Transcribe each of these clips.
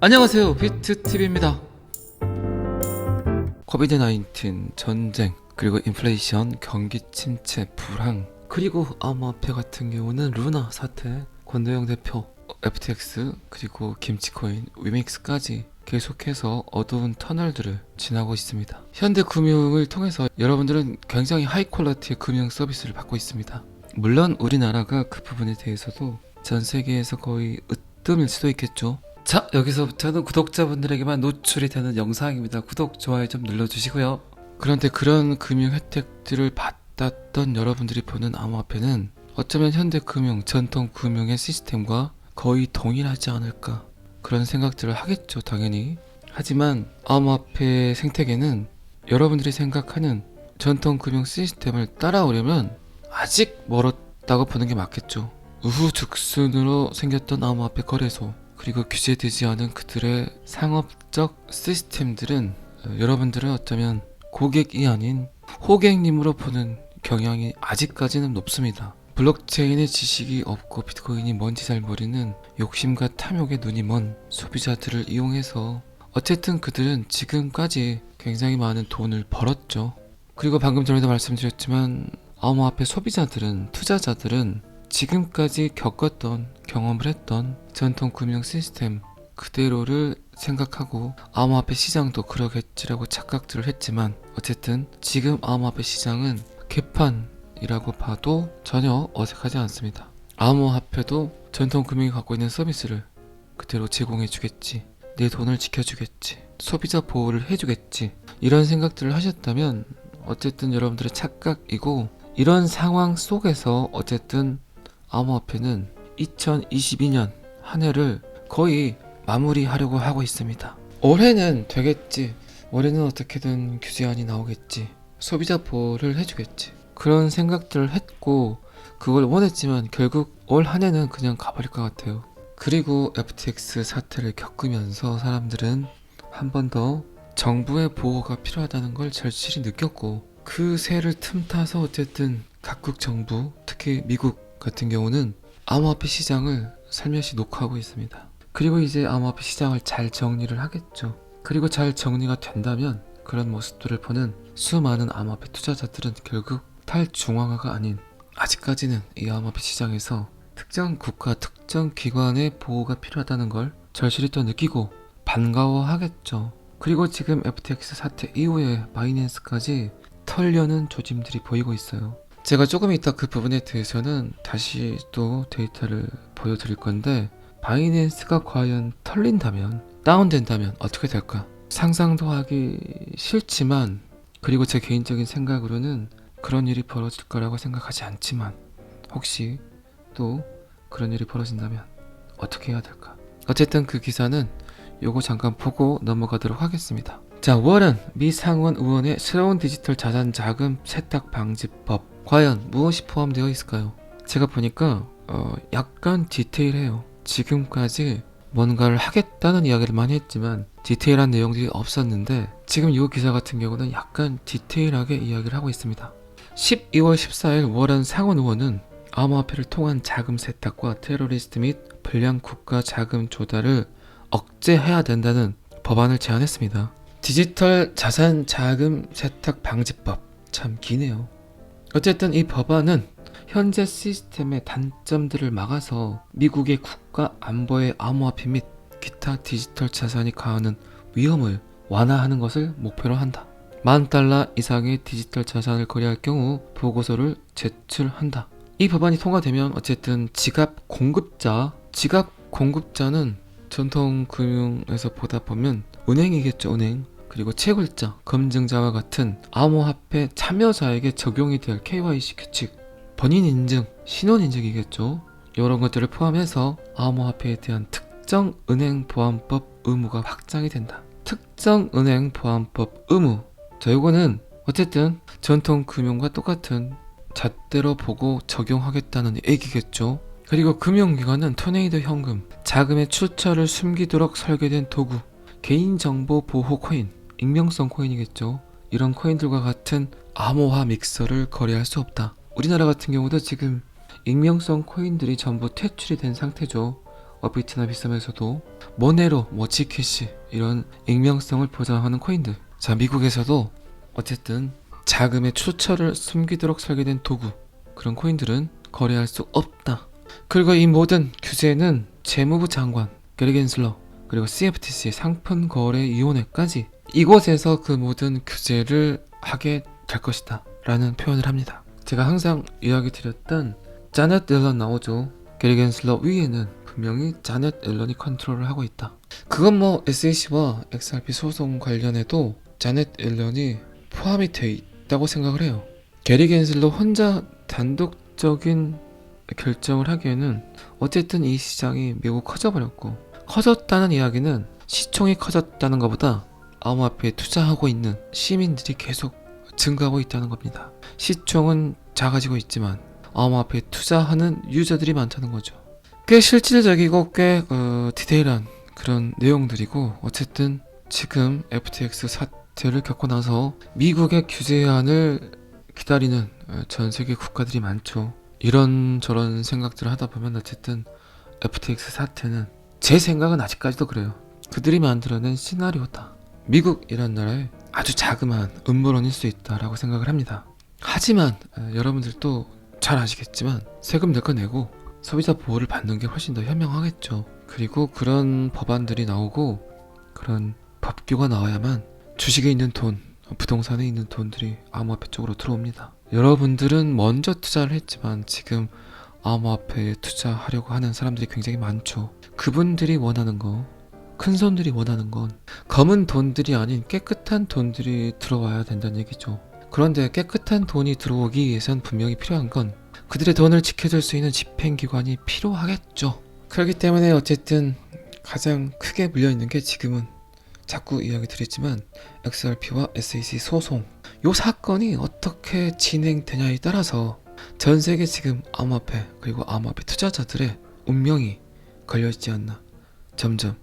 안녕하세요, 비트TV입니다. 코비드-19, 전쟁, 그리고 인플레이션, 경기 침체, 불황, 그리고 암호화폐 같은 경우는 루나 사태, 권도영 대표, FTX, 그리고 김치코인, 위믹스까지 계속해서 어두운 터널들을 지나고 있습니다. 현대금융을 통해서 여러분들은 굉장히 하이 퀄리티의 금융 서비스를 받고 있습니다. 물론 우리나라가 그 부분에 대해서도 전 세계에서 거의 으뜸일 수도 있겠죠. 자, 여기서부터는 구독자분들에게만 노출이 되는 영상입니다. 구독, 좋아요 좀 눌러주시고요. 그런데 그런 금융 혜택들을 받았던 여러분들이 보는 암호화폐는 어쩌면 현대금융, 전통금융의 시스템과 거의 동일하지 않을까, 그런 생각들을 하겠죠, 당연히. 하지만 암호화폐 생태계는 여러분들이 생각하는 전통금융 시스템을 따라오려면 아직 멀었다고 보는 게 맞겠죠. 우후죽순으로 생겼던 암호화폐 거래소, 그리고 규제되지 않은 그들의 상업적 시스템들은 여러분들은 어쩌면 고객이 아닌 호객님으로 보는 경향이 아직까지는 높습니다. 블록체인의 지식이 없고 비트코인이 뭔지 잘 모르는 욕심과 탐욕에 눈이 먼 소비자들을 이용해서 어쨌든 그들은 지금까지 굉장히 많은 돈을 벌었죠. 그리고 방금 전에도 말씀드렸지만 암호화폐 소비자들은, 투자자들은 지금까지 겪었던, 경험을 했던 전통 금융 시스템 그대로를 생각하고 암호화폐 시장도 그러겠지라고 착각들을 했지만, 어쨌든 지금 암호화폐 시장은 개판이라고 봐도 전혀 어색하지 않습니다. 암호화폐도 전통 금융이 갖고 있는 서비스를 그대로 제공해주겠지, 내 돈을 지켜주겠지, 소비자 보호를 해주겠지, 이런 생각들을 하셨다면 어쨌든 여러분들의 착각이고, 이런 상황 속에서 어쨌든 암호화폐는 2022년 한 해를 거의 마무리하려고 하고 있습니다. 올해는 되겠지, 올해는 어떻게든 규제안이 나오겠지, 소비자 보호를 해주겠지, 그런 생각들을 했고 그걸 원했지만 결국 올 한 해는 그냥 가버릴 것 같아요. 그리고 FTX 사태를 겪으면서 사람들은 한 번 더 정부의 보호가 필요하다는 걸 절실히 느꼈고, 그 새를 틈타서 어쨌든 각국 정부, 특히 미국 같은 경우는 암호화폐 시장을 살며시 녹화하고 있습니다. 그리고 이제 암호화폐 시장을 잘 정리를 하겠죠. 그리고 잘 정리가 된다면 그런 모습들을 보는 수많은 암호화폐 투자자들은 결국 탈중앙화가 아닌, 아직까지는 이 암호화폐 시장에서 특정 국가, 특정 기관의 보호가 필요하다는 걸 절실히 또 느끼고 반가워하겠죠. 그리고 지금 FTX 사태 이후에 바이낸스까지 털려는 조짐들이 보이고 있어요. 제가 조금 이따 그 부분에 대해서는 다시 또 데이터를 보여드릴 건데, 바이낸스가 과연 털린다면, 다운된다면 어떻게 될까? 상상도 하기 싫지만, 그리고 제 개인적인 생각으로는 그런 일이 벌어질 거라고 생각하지 않지만, 혹시 또 그런 일이 벌어진다면 어떻게 해야 될까? 어쨌든 그 기사는 요거 잠깐 보고 넘어가도록 하겠습니다. 자, 워런 미 상원 의원의 새로운 디지털 자산 자금 세탁 방지법, 과연 무엇이 포함되어 있을까요? 제가 보니까 약간 디테일해요. 지금까지 뭔가를 하겠다는 이야기를 많이 했지만 디테일한 내용들이 없었는데, 지금 이 기사 같은 경우는 약간 디테일하게 이야기를 하고 있습니다. 12월 14일 워런 상원 의원은 암호화폐를 통한 자금 세탁과 테러리스트 및 불량 국가 자금 조달을 억제해야 된다는 법안을 제안했습니다. 디지털 자산 자금 세탁 방지법, 참 기네요. 어쨌든 이 법안은 현재 시스템의 단점들을 막아서 미국의 국가 안보의 암호화폐 및 기타 디지털 자산이 가하는 위험을 완화하는 것을 목표로 한다. $10,000 이상의 디지털 자산을 거래할 경우 보고서를 제출한다. 이 법안이 통과되면 어쨌든 지갑 공급자는 전통금융에서 보다 보면 은행이겠죠, 은행. 그리고 채굴자, 검증자와 같은 암호화폐 참여자에게 적용이 될 KYC 규칙, 본인 인증, 신원 인증이겠죠. 이런 것들을 포함해서 암호화폐에 대한 특정 은행 보안법 의무가 확장이 된다. 특정 은행 보안법 의무. 자, 이거는 어쨌든 전통금융과 똑같은 잣대로 보고 적용하겠다는 얘기겠죠. 그리고 금융기관은 토네이도 현금, 자금의 출처를 숨기도록 설계된 도구, 개인정보 보호 코인, 익명성 코인이겠죠. 이런 코인들과 같은 암호화 믹서를 거래할 수 없다. 우리나라 같은 경우도 지금 익명성 코인들이 전부 퇴출이 된 상태죠. 업비트나 비싸면서도 모네로, 지캐시 이런 익명성을 보장하는 코인들. 자, 미국에서도 어쨌든 자금의 출처를 숨기도록 설계된 도구, 그런 코인들은 거래할 수 없다. 그리고 이 모든 규제는 재무부 장관 게리 겐슬러 그리고 CFTC 상품거래위원회까지 이곳에서 그 모든 규제를 하게 될 것이다 라는 표현을 합니다. 제가 항상 이야기 드렸던 자넷 앨런 나오죠. 게리 겐슬러 위에는 분명히 자넷 앨런이 컨트롤을 하고 있다. 그건 뭐 SEC와 XRP 소송 관련해도 자넷 앨런이 포함이 돼 있다고 생각을 해요. 게리 겐슬러 혼자 단독적인 결정을 하기에는 어쨌든 이 시장이 매우 커져버렸고, 커졌다는 이야기는 시총이 커졌다는 것보다 암호화폐에 투자하고 있는 시민들이 계속 증가하고 있다는 겁니다. 시총은 작아지고 있지만 암호화폐에 투자하는 유저들이 많다는 거죠. 꽤 실질적이고 꽤 디테일한 그런 내용들이고, 어쨌든 지금 FTX 사태를 겪고 나서 미국의 규제안을 기다리는 전 세계 국가들이 많죠. 이런저런 생각들을 하다 보면 어쨌든 FTX 사태는 제 생각은 아직까지도 그래요. 그들이 만들어낸 시나리오다. 미국이란 나라에 아주 자그마한 음모론일 수 있다라고 생각을 합니다. 하지만 여러분들도 잘 아시겠지만 세금 낼 거 내고 소비자 보호를 받는 게 훨씬 더 현명하겠죠. 그리고 그런 법안들이 나오고 그런 법규가 나와야만 주식에 있는 돈, 부동산에 있는 돈들이 암호화폐 쪽으로 들어옵니다. 여러분들은 먼저 투자를 했지만 지금 암호화폐에 투자하려고 하는 사람들이 굉장히 많죠. 그분들이 원하는 거, 큰 손들이 원하는 건 검은 돈들이 아닌 깨끗한 돈들이 들어와야 된다는 얘기죠. 그런데 깨끗한 돈이 들어오기 위해선 분명히 필요한 건 그들의 돈을 지켜줄 수 있는 집행기관이 필요하겠죠. 그렇기 때문에 어쨌든 가장 크게 물려있는 게 지금은 자꾸 이야기 드렸지만 XRP와 SEC 소송, 요 사건이 어떻게 진행되냐에 따라서 전 세계 지금 암호화폐 그리고 암호화폐 투자자들의 운명이 걸려있지 않나, 점점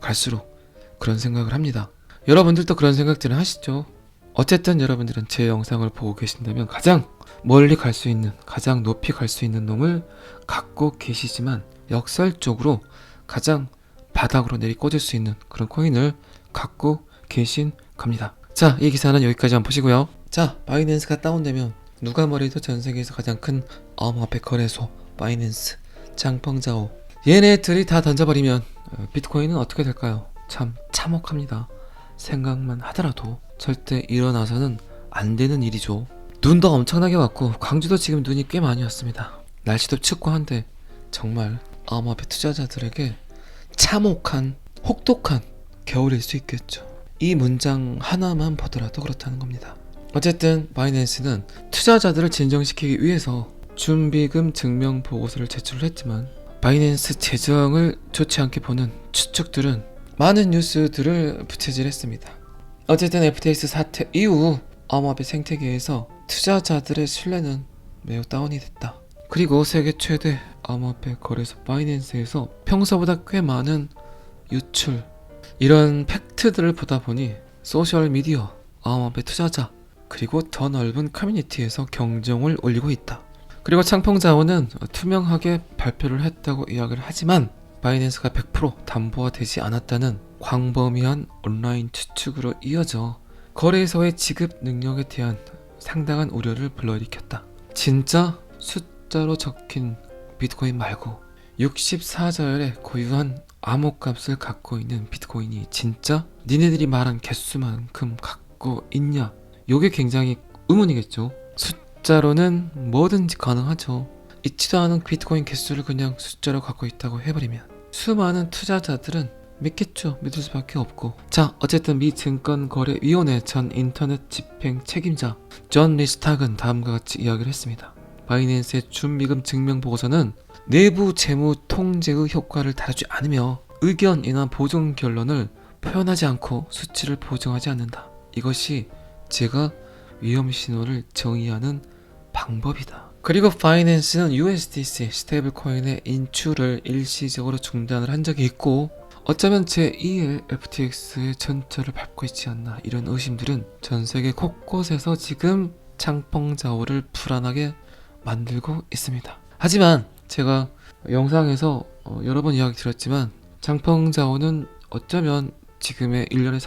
갈수록 그런 생각을 합니다. 여러분들도 그런 생각들을 하시죠. 어쨌든 여러분들은 제 영상을 보고 계신다면 가장 멀리 갈 수 있는, 가장 높이 갈 수 있는 놈을 갖고 계시지만 역설적으로 가장 바닥으로 내리꽂을 수 있는 그런 코인을 갖고 계신 겁니다. 자, 이 기사는 여기까지만 보시고요. 자, 바이낸스가 다운되면 누가 뭐래도 전 세계에서 가장 큰 암호화폐 거래소 바이낸스, 장펑자오, 얘네들이 다 던져버리면 비트코인은 어떻게 될까요? 참 참혹합니다. 생각만 하더라도 절대 일어나서는 안 되는 일이죠. 눈도 엄청나게 왔고 광주도 지금 눈이 꽤 많이 왔습니다. 날씨도 춥고 한데 정말 암호화폐 투자자들에게 참혹한, 혹독한 겨울일 수 있겠죠. 이 문장 하나만 보더라도 그렇다는 겁니다. 어쨌든 바이낸스는 투자자들을 진정시키기 위해서 준비금 증명 보고서를 제출을 했지만 바이낸스 재정을 좋지 않게 보는 추측들은 많은 뉴스들을 부채질했습니다. 어쨌든 FTX 사태 이후 암호화폐 생태계에서 투자자들의 신뢰는 매우 다운이 됐다. 그리고 세계 최대 암호화폐 거래소 바이낸스에서 평소보다 꽤 많은 유출, 이런 팩트들을 보다 보니 소셜미디어, 암호화폐 투자자, 그리고 더 넓은 커뮤니티에서 경종을 울리고 있다. 그리고 창펑자원은 투명하게 발표를 했다고 이야기를 하지만 바이낸스가 100% 담보화되지 않았다는 광범위한 온라인 추측으로 이어져 거래소의 지급 능력에 대한 상당한 우려를 불러일으켰다. 진짜 숫자로 적힌 비트코인 말고 64자열의 고유한 암호값을 갖고 있는 비트코인이 진짜 니네들이 말한 개수만큼 갖고 있냐? 요게 굉장히 의문이겠죠. 숫자로는 뭐든지 가능하죠. 있지도 않은 비트코인 개수를 그냥 숫자로 갖고 있다고 해버리면 수많은 투자자들은 믿겠죠. 믿을 수밖에 없고. 자, 어쨌든 미 증권거래위원회 전 인터넷 집행 책임자 존 리스탁은 다음과 같이 이야기를 했습니다. 바이낸스의 준미금 증명보고서는 내부 재무 통제의 효과를 다루지 않으며 의견이나 보정 결론을 표현하지 않고 수치를 보정하지 않는다. 이것이 제가 위험 신호를 정의하는 방법이다. 그리고 바이낸스는 USDC 스테이블 코인의 인출을 일시적으로 중단을 한 적이 있고 어쩌면 제2의 FTX의 전철을 밟고 있지 않나, 이런 의심들은 전 세계 곳곳에서 지금 창펑자오를 불안하게 만들고 있습니다. 하지만 제가 영상에서 여러 번 이야기 드렸지만 장펑자오는 어쩌면 지금의 일련의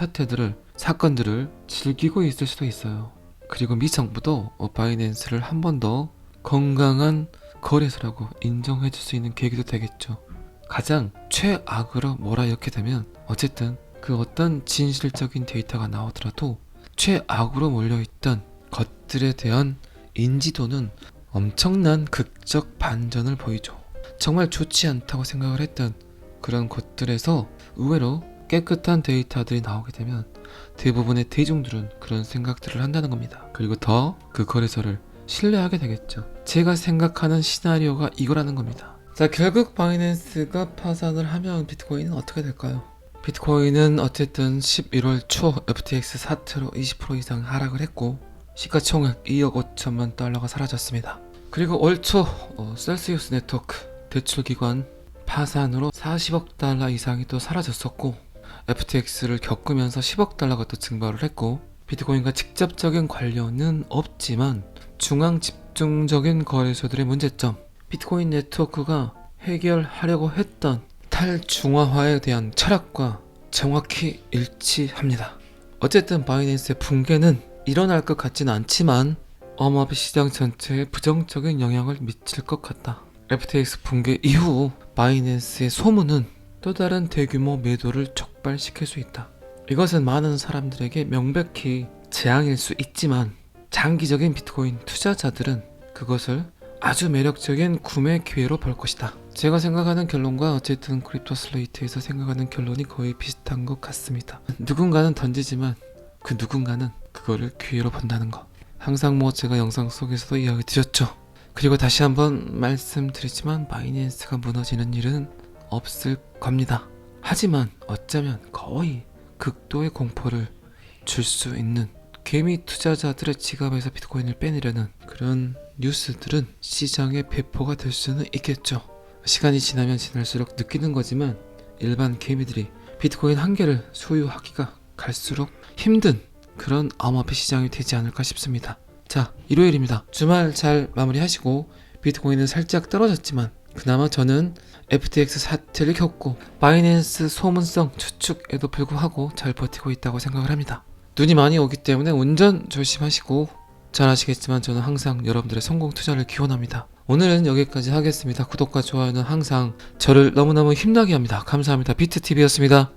사건들을 즐기고 있을 수도 있어요. 그리고 미 정부도 바이낸스를 한 번 더 건강한 거래소라고 인정해 줄 수 있는 계기도 되겠죠. 가장 최악으로 몰아넣게 되면 어쨌든 그 어떤 진실적인 데이터가 나오더라도 최악으로 몰려있던 것들에 대한 인지도는 엄청난 극적 반전을 보이죠. 정말 좋지 않다고 생각을 했던 그런 것들에서 의외로 깨끗한 데이터들이 나오게 되면 대부분의 대중들은 그런 생각들을 한다는 겁니다. 그리고 더 그 거래소를 신뢰하게 되겠죠. 제가 생각하는 시나리오가 이거라는 겁니다. 자, 결국 바이낸스가 파산을 하면 비트코인은 어떻게 될까요? 비트코인은 어쨌든 11월 초 FTX 사태로 20% 이상 하락을 했고 시가총액 2억 5천만 달러가 사라졌습니다. 그리고 올 초 셀시우스 네트워크 대출기관 파산으로 40억 달러 이상이 또 사라졌었고 FTX를 겪으면서 10억 달러가 또 증발을 했고 비트코인과 직접적인 관련은 없지만 중앙 집중적인 거래소들의 문제점, 비트코인 네트워크가 해결하려고 했던 탈중앙화에 대한 철학과 정확히 일치합니다. 어쨌든 바이낸스의 붕괴는 일어날 것 같지는 않지만 암호화폐 시장 전체에 부정적인 영향을 미칠 것 같다. FTX 붕괴 이후 바이낸스의 소문은 또 다른 대규모 매도를 촉발시킬 수 있다. 이것은 많은 사람들에게 명백히 재앙일 수 있지만 장기적인 비트코인 투자자들은 그것을 아주 매력적인 구매 기회로 볼 것이다. 제가 생각하는 결론과 어쨌든 크립토 슬레이트에서 생각하는 결론이 거의 비슷한 것 같습니다. 누군가는 던지지만 그 누군가는 그거를 기회로 본다는 거. 항상 제가 영상 속에서도 이야기 드렸죠. 그리고 다시 한번 말씀드리지만 바이낸스가 무너지는 일은 없을 겁니다. 하지만 어쩌면 거의 극도의 공포를 줄 수 있는 개미 투자자들의 지갑에서 비트코인을 빼내려는 그런 뉴스들은 시장의 배포가 될 수는 있겠죠. 시간이 지나면 지날수록 느끼는 거지만 일반 개미들이 비트코인 한 개를 소유하기가 갈수록 힘든 그런 암호화폐 시장이 되지 않을까 싶습니다. 자, 일요일입니다. 주말 잘 마무리하시고 비트코인은 살짝 떨어졌지만 그나마 저는 FTX 사태를 겪고 바이낸스 소문성 추측에도 불구하고 잘 버티고 있다고 생각을 합니다. 눈이 많이 오기 때문에 운전 조심하시고 잘 아시겠지만 저는 항상 여러분들의 성공 투자를 기원합니다. 오늘은 여기까지 하겠습니다. 구독과 좋아요는 항상 저를 너무너무 힘나게 합니다. 감사합니다. 비트TV였습니다.